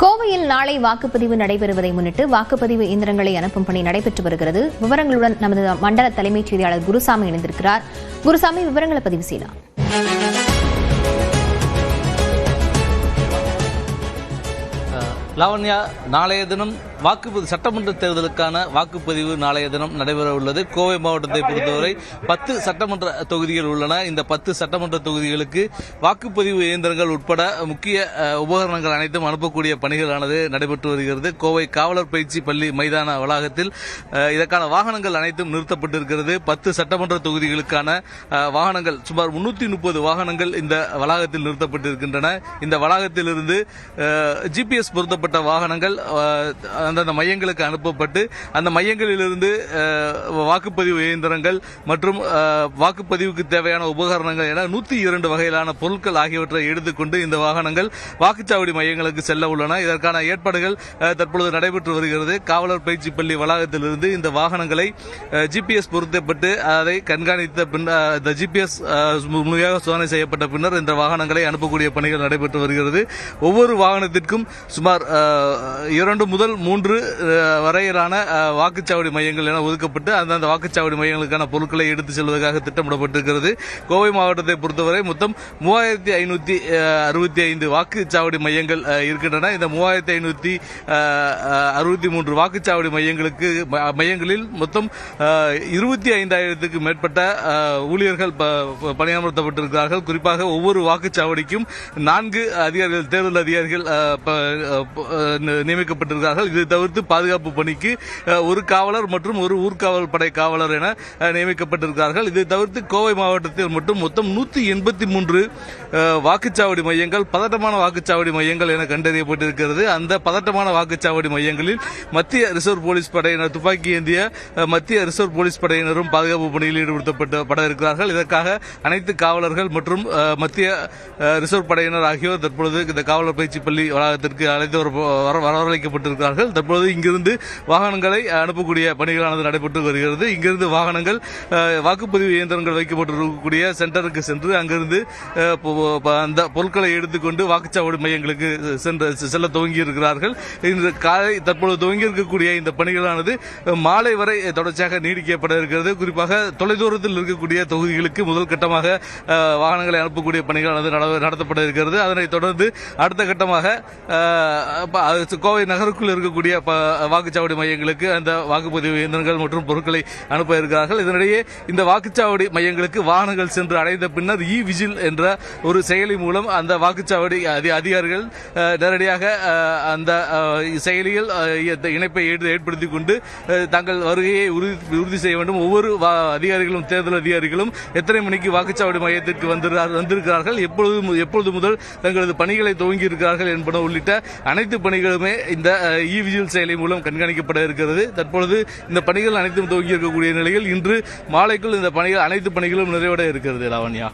கோவையில் நாளை வாக்குப்பதிவு நடைபெறுவதை முன்னிட்டு வாக்குப்பதிவு இயந்திரங்களை அனுப்பும் பணி நடைபெற்று வருகிறது. விவரங்களுடன் நமது மண்டல தலைமைச் செய்தியாளர் குருசாமி இணைந்திருக்கிறார். குருசாமி, விவரங்களை பதிவு செய்யலாம். லாவண்யா, நாளைய தினம் சட்டமன்ற தேர்தலுக்கான வாக்குப்பதிவு நாளைய தினம் நடைபெற உள்ளது. கோவை மாவட்டத்தை பொறுத்தவரை 10 சட்டமன்ற தொகுதிகள் உள்ளன. இந்த 10 சட்டமன்ற தொகுதிகளுக்கு வாக்குப்பதிவு இயந்திரங்கள் உட்பட முக்கிய உபகரணங்கள் அனைத்தும் அனுப்பக்கூடிய பணிகளானது நடைபெற்று வருகிறது. கோவை காவலர் பயிற்சி பள்ளி மைதான வளாகத்தில் இதற்கான வாகனங்கள் அனைத்தும் நிறுத்தப்பட்டிருக்கிறது. 10 சட்டமன்ற தொகுதிகளுக்கான வாகனங்கள் சுமார் 330 வாகனங்கள் இந்த வளாகத்தில் நிறுத்தப்பட்டிருக்கின்றன. இந்த வளாகத்திலிருந்து GPS பொருத்தப்பட்ட வாகனங்கள் அந்தந்த மையங்களுக்கு அனுப்பப்பட்டு அந்த மையங்களிலிருந்து வாக்குப்பதிவு இயந்திரங்கள் மற்றும் வாக்குப்பதிவுக்கு தேவையான உபகரணங்கள் என 102 வகையிலான பொருட்கள் ஆகியவற்றை எடுத்துக்கொண்டு இந்த வாகனங்கள் வாக்குச்சாவடி மையங்களுக்கு செல்ல உள்ளன. இதற்கான ஏற்பாடுகள் தற்பொழுது நடைபெற்று வருகிறது. காவலர் பயிற்சி பள்ளி வளாகத்திலிருந்து இந்த வாகனங்களை GPS பொருத்தப்பட்டு அதை கண்காணித்த இந்த GPS முழுமையாக சோதனை செய்யப்பட்ட பின்னர் இந்த வாகனங்களை அனுப்பக்கூடிய பணிகள் நடைபெற்று வருகிறது. ஒவ்வொரு வாகனத்திற்கும் சுமார் 2 முதல் 3 வரையிலான வாக்குச்சாவடி மையங்கள் என ஒதுக்கப்பட்டு அந்தந்த வாக்குச்சாவடி மையங்களுக்கான பொருட்களை எடுத்து செல்வதற்காக திட்டமிடப்பட்டிருக்கிறது. கோவை மாவட்டத்தை பொறுத்தவரை மொத்தம் 3565 வாக்குச்சாவடி மையங்கள் இருக்கின்றன. இந்த 3563 வாக்குச்சாவடி மையங்களில் மொத்தம் 25,000க்கு மேற்பட்ட ஊழியர்கள் பணியமர்த்தப்பட்டிருக்கிறார்கள். குறிப்பாக ஒவ்வொரு வாக்குச்சாவடிக்கும் 4 அதிகாரிகள், தேர்தல் அதிகாரிகள் நியமிக்கப்பட்டிருக்கிறார்கள். இது தவிர்த்து பாதுகாப்பு பணிக்கு ஒரு காவலர் மற்றும் ஒரு ஊர்காவல் படை காவலர் என நியமிக்கப்பட்டிருக்கிறார்கள். இது தவிர்த்து கோவை மாவட்டத்தில் மட்டும் மொத்தம் 183 வாக்குச்சாவடி மையங்கள் பதட்டமான வாக்குச்சாவடி மையங்கள் என கண்டறியப்பட்டிருக்கிறது. அந்த பதட்டமான வாக்குச்சாவடி மையங்களில் மத்திய ரிசர்வ் போலீஸ் படையினர், துப்பாக்கி ஏந்திய மத்திய ரிசர்வ் போலீஸ் படையினரும் பாதுகாப்பு பணியில் ஈடுபடுத்தப்பட இருக்கிறார்கள். இதற்காக அனைத்து காவலர்கள் மற்றும் மத்திய ரிசர்வ் படையினர் ஆகியோர் தற்பொழுது இந்த காவலர் பயிற்சி பள்ளி வளாகத்திற்கு அழைத்து வரவழைக்கப்பட்டிருக்கிறார்கள். தற்போது இங்கிருந்து வாகனங்களை அனுப்பக்கூடிய பணிகளானது நடைபெற்று வருகிறது. இங்கிருந்து வாகனங்கள் வாக்குப்பதிவு இயந்திரங்கள் வைக்கப்பட்டிருக்கக்கூடிய சென்டருக்கு சென்று அங்கிருந்து அந்த பொருட்களை எடுத்துக்கொண்டு வாக்குச்சாவடி மையங்களுக்கு செல்ல துவங்கி இருக்கிறார்கள். இன்று காலை தற்போது துவங்கி இருக்கக்கூடிய இந்த பணிகளானது மாலை வரை தொடர்ச்சியாக நீடிக்கப்பட இருக்கிறது. குறிப்பாக தொலைதூரத்தில் இருக்கக்கூடிய தொகுதிகளுக்கு முதல் கட்டமாக வாகனங்களை அனுப்பக்கூடிய பணிகளானது நடத்தப்பட இருக்கிறது. அதனைத் தொடர்ந்து அடுத்த கட்டமாக கோவை நகருக்குள் இருக்கக்கூடிய வாக்குச்சாவடி மையங்களுக்கு அந்த வாக்குப்பதிவு இயந்திரங்கள் மற்றும் பொருட்களை அனுப்ப இருக்கிறார்கள். இதனிடையே இந்த வாக்குச்சாவடி மையங்களுக்கு வாகனங்கள் சென்று அடைந்த பின்னர் விஜில் என்ற ஒரு செயலி மூலம் அந்த வாக்குச்சாவடி அதிகாரிகள் நேரடியாக அந்த செயலியில் இணைப்பை ஏற்படுத்திக் கொண்டு தங்கள் வருகையை உறுதி செய்ய வேண்டும். ஒவ்வொரு அதிகாரிகளும், தேர்தல் அதிகாரிகளும் எத்தனை மணிக்கு வாக்குச்சாவடி மையத்திற்கு வந்திருக்கிறார்கள், எப்பொழுது முதல் தங்களது பணிகளை துவங்கி இருக்கிறார்கள் என்பன உள்ளிட்ட அனைத்து பணிகளுமே இந்த விஜில் செயலி மூலம் கண்காணிக்கப்பட இருக்கிறது. தற்பொழுது இந்த பணிகள் அனைத்தும் துவங்கி இருக்கக்கூடிய நிலையில் இன்று மாலைக்குள் இந்த பணிகள் அனைத்து பணிகளும் நிறைவடைய இருக்கிறது. லாவண்யா.